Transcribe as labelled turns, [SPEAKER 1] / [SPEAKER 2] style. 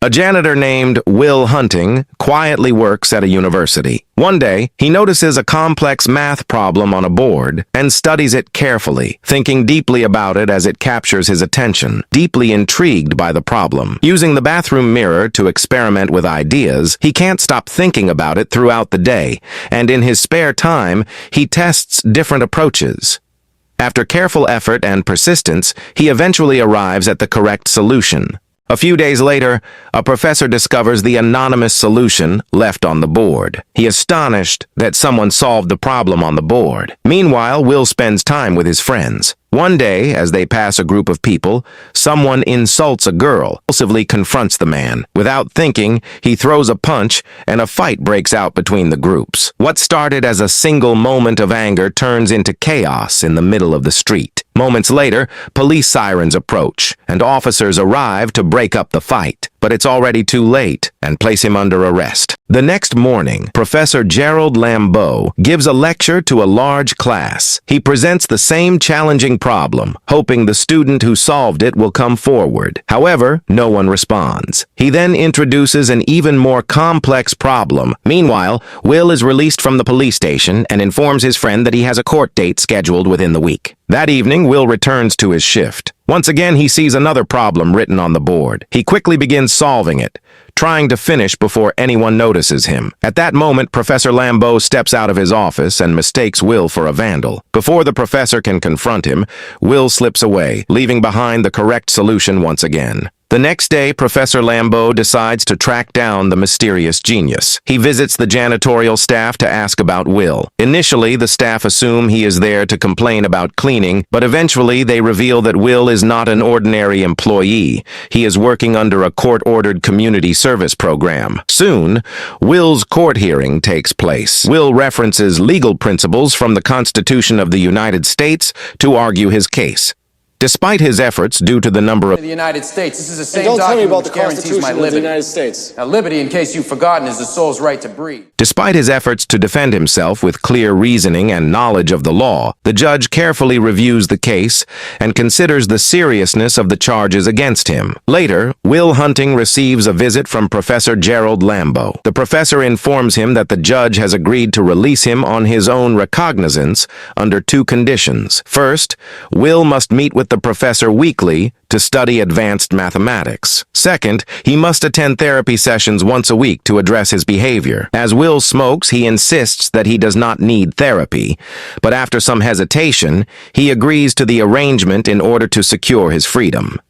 [SPEAKER 1] A janitor named Will Hunting quietly works at a university. One day, he notices a complex math problem on a board and studies it carefully, thinking deeply about it as it captures his attention, deeply intrigued by the problem. Using the bathroom mirror to experiment with ideas, he can't stop thinking about it throughout the day, and in his spare time, he tests different approaches. After careful effort and persistence, he eventually arrives at the correct solution. A few days later, a professor discovers the anonymous solution left on the board. He is astonished that someone solved the problem on the board. Meanwhile, Will spends time with his friends. One day, as they pass a group of people, someone insults a girl, impulsively confronts the man. Without thinking, he throws a punch, and a fight breaks out between the groups. What started as a single moment of anger turns into chaos in the middle of the street. Moments later, police sirens approach, and officers arrive to break up the fight. But it's already too late and place him under arrest. The next morning, Professor Gerald Lambeau gives a lecture to a large class. He presents the same challenging problem, hoping the student who solved it will come forward. However, no one responds. He then introduces an even more complex problem. Meanwhile, Will is released from the police station and informs his friend that he has a court date scheduled within the week. That evening, Will returns to his shift. Once again, he sees another problem written on the board. He quickly begins solving it, trying to finish before anyone notices him. At that moment, Professor Lambeau steps out of his office and mistakes Will for a vandal. Before the professor can confront him, Will slips away, leaving behind the correct solution once again. The next day, Professor Lambeau decides to track down the mysterious genius. He visits the janitorial staff to ask about Will. Initially, the staff assume he is there to complain about cleaning, but eventually they reveal that Will is not an ordinary employee. He is working under a court-ordered community service program. Soon, Will's court hearing takes place. Will references legal principles from the Constitution of the United States to argue his case. Despite his efforts due to the number of
[SPEAKER 2] the United States, this is the same
[SPEAKER 3] don't tell me
[SPEAKER 2] document
[SPEAKER 3] about the
[SPEAKER 2] which guarantees my
[SPEAKER 3] Constitution of the
[SPEAKER 2] liberty.
[SPEAKER 3] United States.
[SPEAKER 2] Now, liberty, in case you've forgotten, is the soul's right to breathe.
[SPEAKER 1] Despite his efforts to defend himself with clear reasoning and knowledge of the law, the judge carefully reviews the case and considers the seriousness of the charges against him. Later, Will Hunting receives a visit from Professor Gerald Lambeau. The professor informs him that the judge has agreed to release him on his own recognizance under two conditions. First, Will must meet with the professor weekly to study advanced mathematics. Second, he must attend therapy sessions once a week to address his behavior. As Will smokes, he insists that he does not need therapy, but after some hesitation, he agrees to the arrangement in order to secure his freedom.